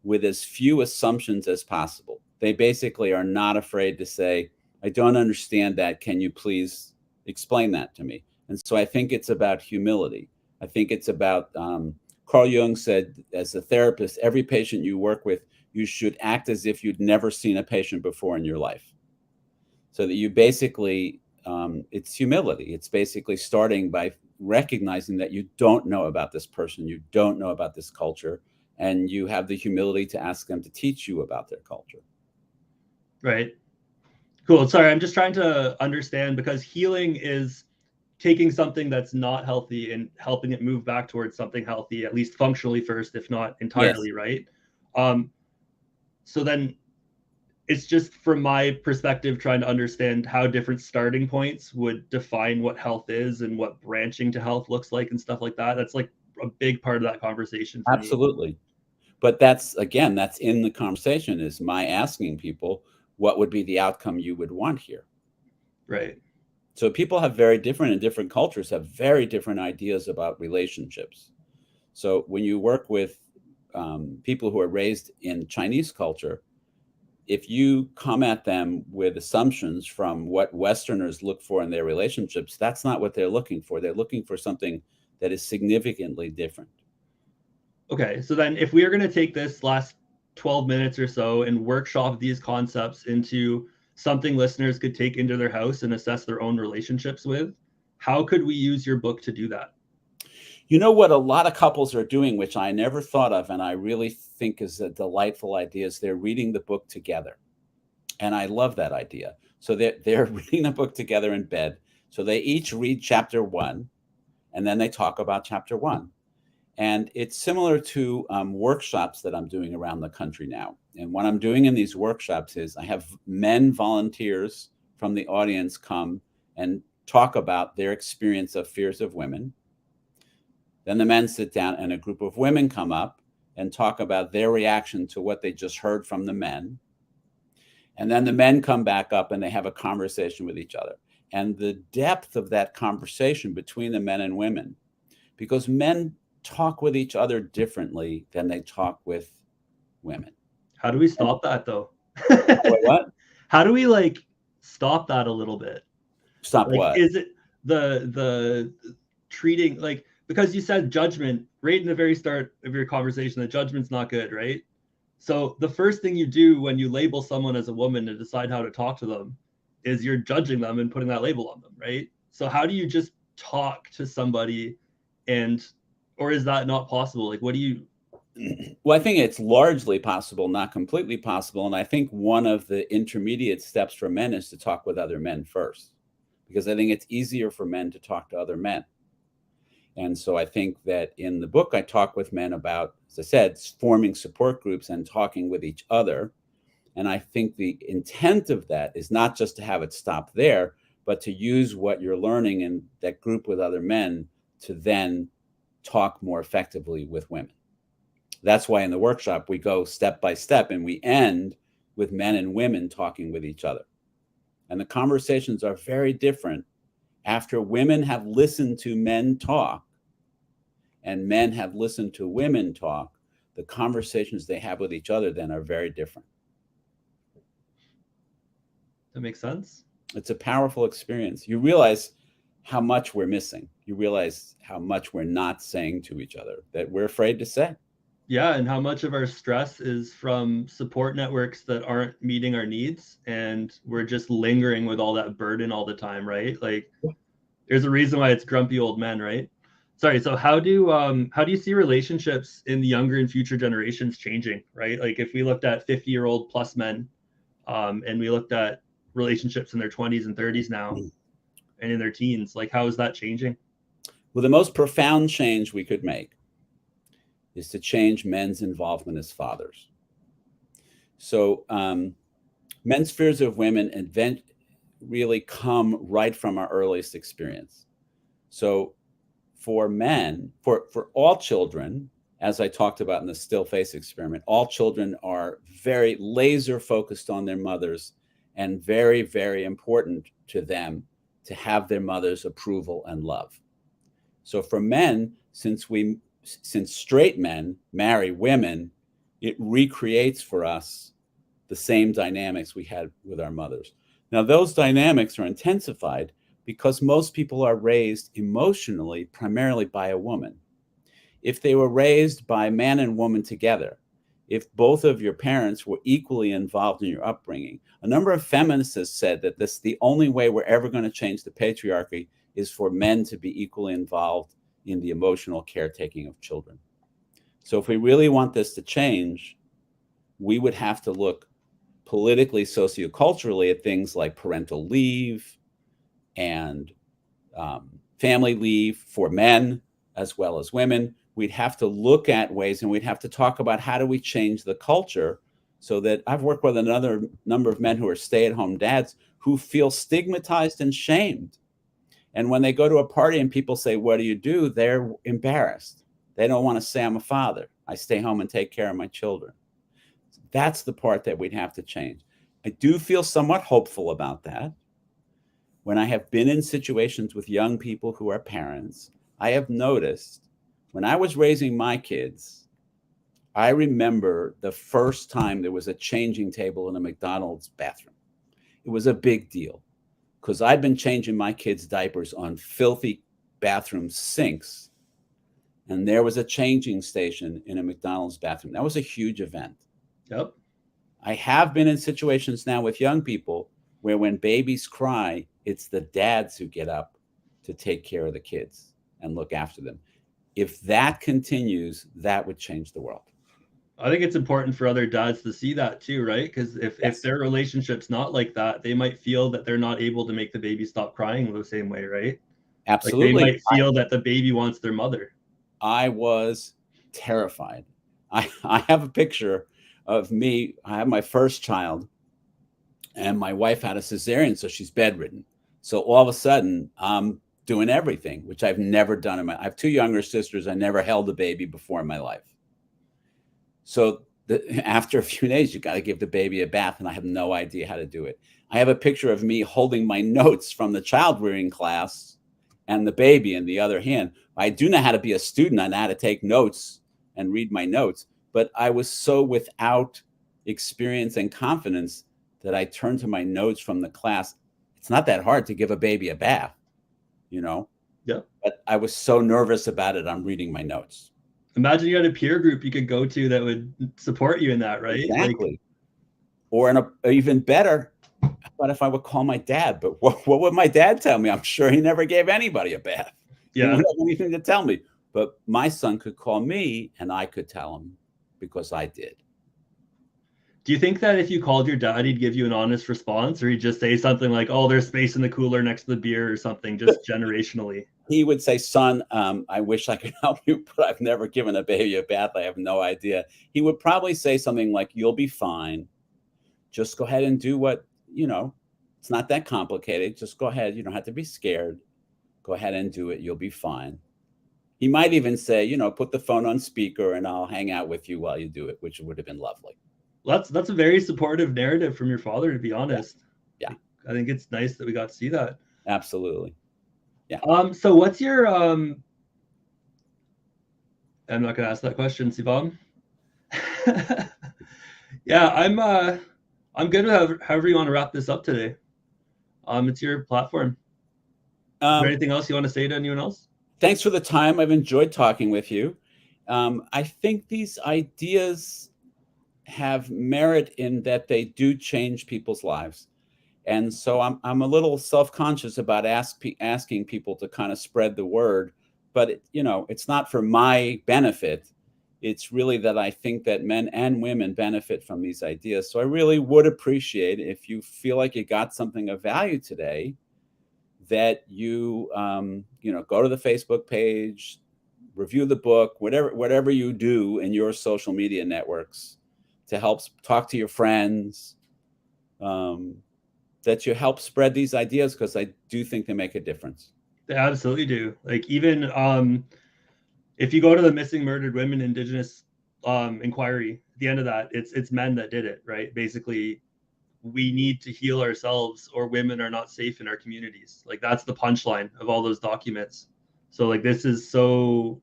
[SPEAKER 2] with as few assumptions as possible. They basically are not afraid to say, I don't understand that. Can you please explain that to me? And so I think it's about humility. I think it's about, Carl Jung said, as a therapist, every patient you work with, you should act as if you'd never seen a patient before in your life. So that you basically, it's humility. It's basically starting by recognizing that you don't know about this person, you don't know about this culture, and you have the humility to ask them to teach you about their culture.
[SPEAKER 1] Right. Cool. Sorry, I'm just trying to understand, because healing is taking something that's not healthy and helping it move back towards something healthy, at least functionally first, if not entirely,
[SPEAKER 2] Yes.
[SPEAKER 1] right? So then it's just from my perspective trying to understand how different starting points would define what health is and what branching to health looks like and stuff like that. That's like a big part of that conversation for me.
[SPEAKER 2] Absolutely. But that's, again, that's in the conversation, is my asking people, what would be the outcome you would want here?
[SPEAKER 1] Right.
[SPEAKER 2] So people have very different, and different cultures have very different ideas about relationships. So when you work with people who are raised in Chinese culture, if you come at them with assumptions from what Westerners look for in their relationships, that's not what they're looking for. They're looking for something that is significantly different.
[SPEAKER 1] Okay, so then if we are going to take this last 12 minutes or so and workshop these concepts into something listeners could take into their house and assess their own relationships with, how could we use your book to do that?
[SPEAKER 2] You know what a lot of couples are doing, which I never thought of, and I really think is a delightful idea, is they're reading the book together. And I love that idea. So they're reading the book together in bed. So they each read chapter 1, and then they talk about chapter 1. And it's similar to workshops that I'm doing around the country now. And what I'm doing in these workshops is I have men volunteers from the audience come and talk about their experience of fears of women. Then the men sit down and a group of women come up and talk about their reaction to what they just heard from the men. And then the men come back up and they have a conversation with each other. And the depth of that conversation between the men and women, because men talk with each other differently than they talk with women.
[SPEAKER 1] How do we stop that though?
[SPEAKER 2] What?
[SPEAKER 1] How do we like stop that a little bit?
[SPEAKER 2] Stop
[SPEAKER 1] Like,
[SPEAKER 2] what?
[SPEAKER 1] is it the treating, like, because you said judgment right in the very start of your conversation, that judgment's not good, right? So the first thing you do when you label someone as a woman and decide how to talk to them is you're judging them and putting that label on them, right? So how do you just talk to somebody or is that not possible? Like, what do you...
[SPEAKER 2] Well, I think it's largely possible, not completely possible. And I think one of the intermediate steps for men is to talk with other men first, because I think it's easier for men to talk to other men. And so I think that in the book, I talk with men about, as I said, forming support groups and talking with each other. And I think the intent of that is not just to have it stop there, but to use what you're learning in that group with other men to then talk more effectively with women. That's why in the workshop, we go step by step and we end with men and women talking with each other. And the conversations are very different after women have listened to men talk and men have listened to women talk. The conversations they have with each other then are very different.
[SPEAKER 1] That makes sense.
[SPEAKER 2] It's a powerful experience. You realize how much we're missing. You realize how much we're not saying to each other that we're afraid to say.
[SPEAKER 1] Yeah, and how much of our stress is from support networks that aren't meeting our needs, and we're just lingering with all that burden all the time, right? Like, there's a reason why it's grumpy old men, right? Sorry. So how do you see relationships in the younger and future generations changing, right? Like, if we looked at 50-year-old plus men, and we looked at relationships in their 20s and 30s now, and in their teens, like, how is that changing?
[SPEAKER 2] Well, the most profound change we could make is to change men's involvement as fathers. So men's fears of women really come right from our earliest experience. So for men, for all children, as I talked about in the still face experiment, all children are very laser focused on their mothers and very, very important to them to have their mother's approval and love. So for men, since straight men marry women, it recreates for us the same dynamics we had with our mothers. Now, those dynamics are intensified because most people are raised emotionally primarily by a woman. If they were raised by man and woman together, if both of your parents were equally involved in your upbringing, a number of feminists have said that the only way we're ever going to change the patriarchy is for men to be equally involved in the emotional caretaking of children. So if we really want this to change, we would have to look politically, socioculturally at things like parental leave and family leave for men as well as women. We'd have to look at ways, and we'd have to talk about how do we change the culture so that I've worked with another number of men who are stay-at-home dads who feel stigmatized and shamed. And when they go to a party and people say, "What do?" they're embarrassed. They don't want to say, "I'm a father. I stay home and take care of my children." That's the part that we'd have to change. I do feel somewhat hopeful about that. When I have been in situations with young people who are parents, I have noticed when I was raising my kids, I remember the first time there was a changing table in a McDonald's bathroom. It was a big deal because I'd been changing my kids' diapers on filthy bathroom sinks, and there was a changing station in a McDonald's bathroom. That was a huge event.
[SPEAKER 1] Yep.
[SPEAKER 2] I have been in situations now with young people where when babies cry, it's the dads who get up to take care of the kids and look after them. If that continues, that would change the world.
[SPEAKER 1] I think it's important for other dads to see that too, right? Because if their relationship's not like that, they might feel that they're not able to make the baby stop crying the same way, right?
[SPEAKER 2] Absolutely.
[SPEAKER 1] Like they might feel that the baby wants their mother.
[SPEAKER 2] I was terrified. I have a picture of me. I have my first child, and my wife had a cesarean, so she's bedridden. So all of a sudden, I'm doing everything, which I've never done I have two younger sisters. I never held a baby before in my life. So after a few days, you got to give the baby a bath, and I have no idea how to do it. I have a picture of me holding my notes from the child rearing class and the baby in the other hand. I do know how to be a student. I know how to take notes and read my notes, but I was so without experience and confidence that I turned to my notes from the class. It's not that hard to give a baby a bath, you know?
[SPEAKER 1] Yeah.
[SPEAKER 2] But I was so nervous about it. I'm reading my notes.
[SPEAKER 1] Imagine you had a peer group you could go to that would support you in that, right?
[SPEAKER 2] Exactly.
[SPEAKER 1] Like,
[SPEAKER 2] or even better, what if I would call my dad? But what would my dad tell me? I'm sure he never gave anybody a bath. He
[SPEAKER 1] yeah.
[SPEAKER 2] wouldn't have anything to tell me. But my son could call me and I could tell him because I did.
[SPEAKER 1] Do you think that if you called your dad, he'd give you an honest response, or he'd just say something like, "Oh, there's space in the cooler next to the beer," or something, just generationally?
[SPEAKER 2] He would say, "Son, I wish I could help you, but I've never given a baby a bath. I have no idea." He would probably say something like, "You'll be fine. Just go ahead and do what, it's not that complicated. Just go ahead. You don't have to be scared. Go ahead and do it. You'll be fine." He might even say, "Put the phone on speaker and I'll hang out with you while you do it," which would have been lovely.
[SPEAKER 1] That's a very supportive narrative from your father, to be honest.
[SPEAKER 2] Yeah.
[SPEAKER 1] I think it's nice that we got to see that.
[SPEAKER 2] Absolutely. Yeah.
[SPEAKER 1] So what's your I'm not gonna ask that question, Sivan. Yeah, I'm good with however you want to wrap this up today. It's your platform. Is there anything else you want to say to anyone else?
[SPEAKER 2] Thanks for the time. I've enjoyed talking with you. I think these ideas have merit in that they do change people's lives. And so I'm a little self-conscious about asking people to kind of spread the word, but it's not for my benefit. It's really that I think that men and women benefit from these ideas. So I really would appreciate if you feel like you got something of value today, that you go to the Facebook page, review the book, whatever you do in your social media networks to help talk to your friends, that you help spread these ideas, because I do think they make a difference.
[SPEAKER 1] They absolutely do. Like, even if you go to the Missing Murdered Women Indigenous inquiry, at the end of that, it's men that did it, right? Basically, we need to heal ourselves or women are not safe in our communities. Like, that's the punchline of all those documents. So like, this is so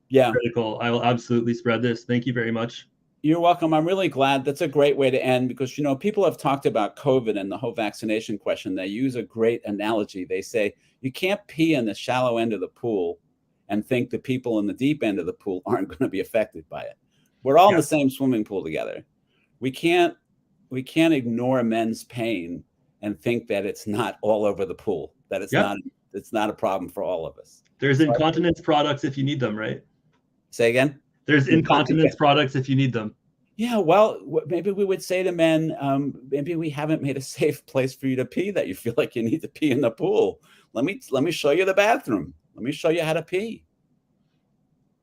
[SPEAKER 1] critical. I will absolutely spread this. Thank you very much.
[SPEAKER 2] You're welcome. I'm really glad. That's a great way to end, because, people have talked about COVID and the whole vaccination question. They use a great analogy. They say, you can't pee in the shallow end of the pool and think the people in the deep end of the pool aren't going to be affected by it. We're all in the same swimming pool together. We can't ignore men's pain and think that it's not all over the pool, that it's not a problem for all of us.
[SPEAKER 1] There's incontinence products if you need them, right?
[SPEAKER 2] Say again?
[SPEAKER 1] There's incontinence products if you need them.
[SPEAKER 2] Yeah, well, maybe we would say to men, maybe we haven't made a safe place for you to pee, that you feel like you need to pee in the pool. Let me show you the bathroom. Let me show you how to pee.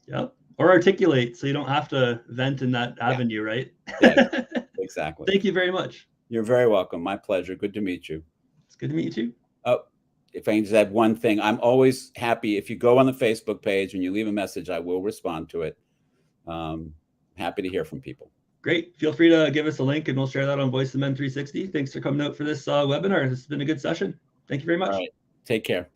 [SPEAKER 1] Yeah, or articulate so you don't have to vent in that avenue, right?
[SPEAKER 2] Yeah, exactly.
[SPEAKER 1] Thank you very much.
[SPEAKER 2] You're very welcome. My pleasure. Good to meet you.
[SPEAKER 1] It's good to meet you too.
[SPEAKER 2] Oh, if I can just add one thing, I'm always happy if you go on the Facebook page and you leave a message, I will respond to it. Happy to hear from people.
[SPEAKER 1] Great. Feel free to give us a link and we'll share that on Voice of Men 360. Thanks for coming out for this webinar. This has been a good session. Thank you very much.
[SPEAKER 2] All right. Take care.